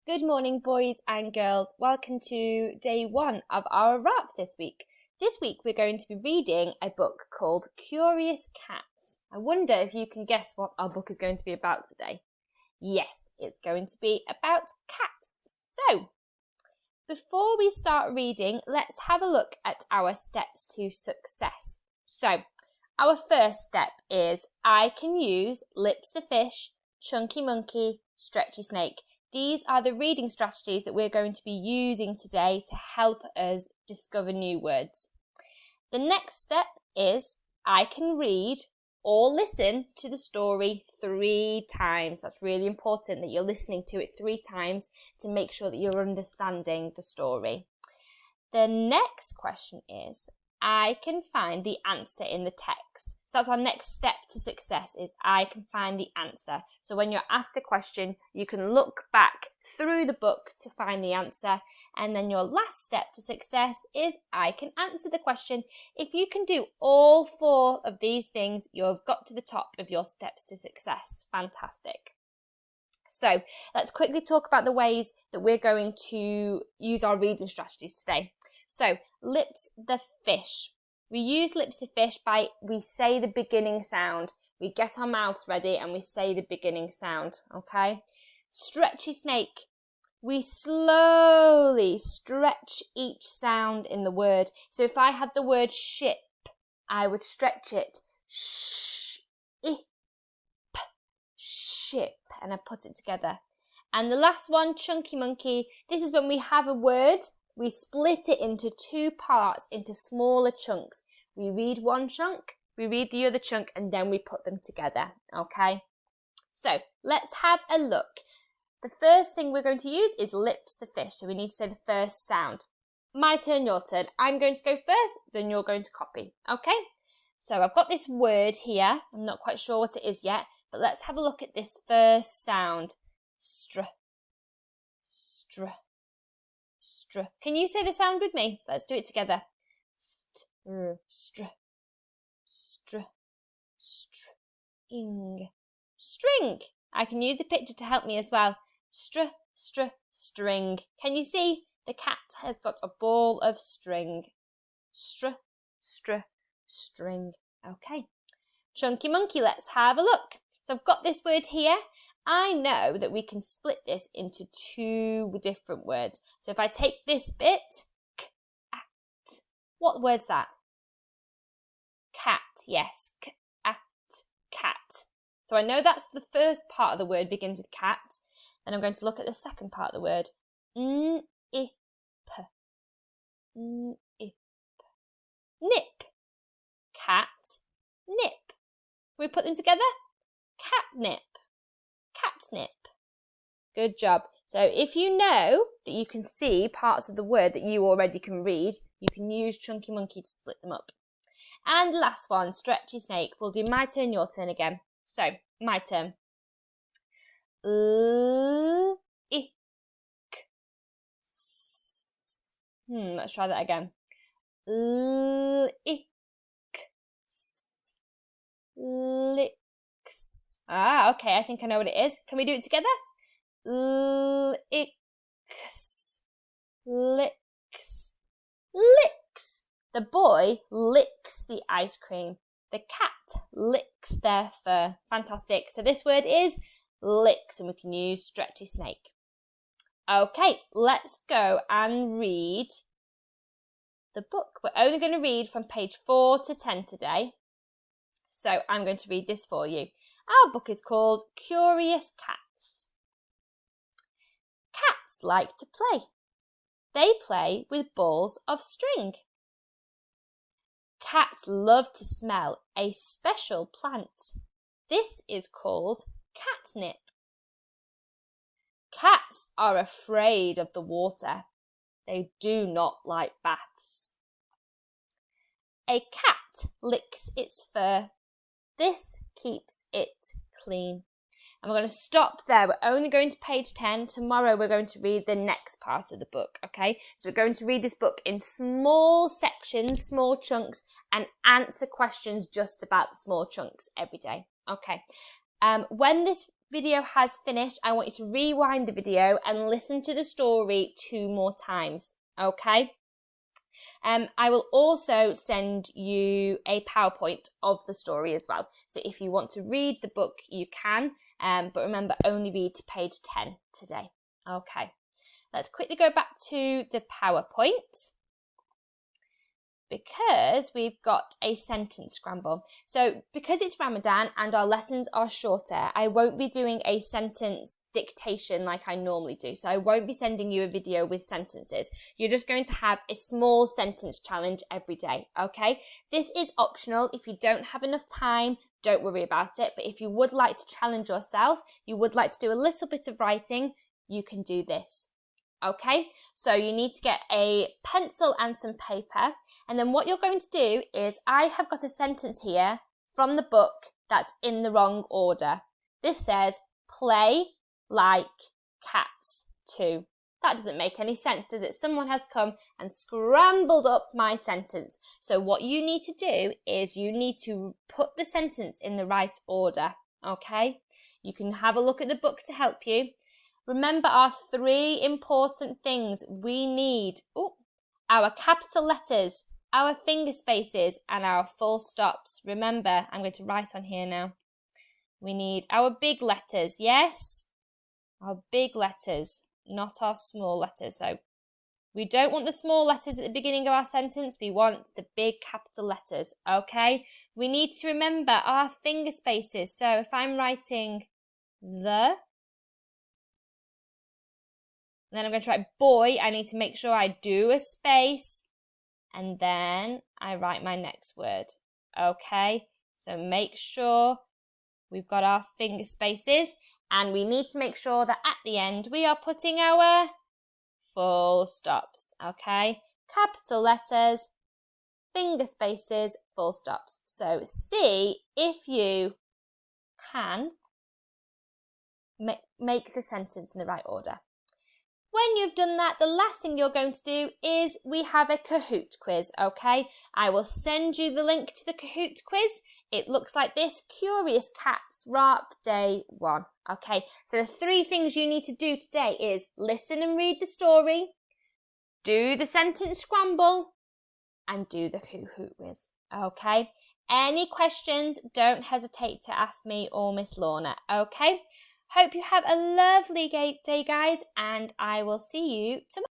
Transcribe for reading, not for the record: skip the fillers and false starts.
Good morning, boys and girls. Welcome to day 1 of our RARP this week. This week we're going to be reading a book called Curious Cats. I wonder if you can guess what our book is going to be about today. Yes, it's going to be about cats. So, before we start reading, let's have a look at our steps to success. So, our first step is I can use Lips the fish, Chunky monkey, Stretchy snake. These are the reading strategies that we're going to be using today to help us discover new words. The next step is I can read or listen to the story 3 times. That's really important that you're listening to it 3 times to make sure that you're understanding the story. The next question is I can find the answer in the text. So that's our next step to success is I can find the answer. So when you're asked a question, you can look back through the book to find the answer. And then your last step to success is I can answer the question. If you can do all 4 of these things, you've got to the top of your steps to success. Fantastic. So let's quickly talk about the ways that we're going to use our reading strategies today. So, Lips the fish. We use Lips the fish by we say the beginning sound. We get our mouths ready and we say the beginning sound, okay? Stretchy snake. We slowly stretch each sound in the word. So if I had the word ship, I would stretch it. Ship. And I put it together. And the last one, chunky monkey. This is when we have a word. We split it into 2 parts, into smaller chunks. We read one chunk, we read the other chunk, and then we put them together, okay? So, let's have a look. The first thing we're going to use is Lips the fish, so we need to say the first sound. My turn, your turn. I'm going to go first, then you're going to copy, okay? So, I've got this word here. I'm not quite sure what it is yet, but let's have a look at this first sound. Str. Can you say the sound with me? Let's do it together. String. String. I can use the picture to help me as well. String. Can you see? The cat has got a ball of string. String. Okay. Chunky monkey, let's have a look. So I've got this word here. I know that we can split this into 2 different words. So if I take this bit, cat. What word's that? Cat, yes. Cat. So I know that's the first part of the word begins with cat. Then I'm going to look at the second part of the word. Nip. Cat, nip. Can we put them together? Catnip. Catnip. Good job. So if you know that you can see parts of the word that you already can read, you can use Chunky Monkey to split them up. And last one, Stretchy Snake. We'll do my turn, your turn again. So, my turn. Let's try that again. Licks. Okay, I think I know what it is. Can we do it together? Licks. The boy licks the ice cream. The cat licks their fur. Fantastic. So this word is licks and we can use Stretchy Snake. Okay, let's go and read the book. We're only going to read from page 4 to 10 today. So I'm going to read this for you. Our book is called Curious Cats. Cats like to play. They play with balls of string. Cats love to smell a special plant. This is called catnip. Cats are afraid of the water. They do not like baths. A cat licks its fur. This keeps it clean. And we're going to stop there. We're only going to page 10. Tomorrow we're going to read the next part of the book, okay? So we're going to read this book in small sections, small chunks, and answer questions just about the small chunks every day, okay? When this video has finished, I want you to rewind the video and listen to the story 2 more times, okay? I will also send you a PowerPoint of the story as well. So if you want to read the book, you can, but remember, only read to page 10 today. Okay, let's quickly go back to the PowerPoint because we've got a sentence scramble. So because it's Ramadan and our lessons are shorter, I won't be doing a sentence dictation like I normally do. So I won't be sending you a video with sentences. You're just going to have a small sentence challenge every day, okay? This is optional. If you don't have enough time, don't worry about it. But if you would like to challenge yourself, you would like to do a little bit of writing, you can do this. Okay, so you need to get a pencil and some paper, and then what you're going to do is, I have got a sentence here from the book that's in the wrong order. This says, play like cats too. That doesn't make any sense, does it? Someone has come and scrambled up my sentence. So what you need to do is you need to put the sentence in the right order, okay? You can have a look at the book to help you. Remember our 3 important things we need. Our capital letters, our finger spaces, and our full stops. Remember, I'm going to write on here now. We need our big letters, yes? Our big letters, not our small letters. So we don't want the small letters at the beginning of our sentence. We want the big capital letters, okay? We need to remember our finger spaces. So if I'm writing the, then I'm going to write boy, I need to make sure I do a space, and then I write my next word, okay? So make sure we've got our finger spaces, and we need to make sure that at the end we are putting our full stops, okay? Capital letters, finger spaces, full stops. So see if you can make the sentence in the right order. When you've done that, the last thing you're going to do is we have a Kahoot quiz, okay? I will send you the link to the Kahoot quiz. It looks like this, Curious Cats RARP Day 1, okay? So the 3 things you need to do today is listen and read the story, do the sentence scramble, and do the Kahoot quiz, okay? Any questions, don't hesitate to ask me or Miss Lorna, okay? Hope you have a lovely day, guys, and I will see you tomorrow.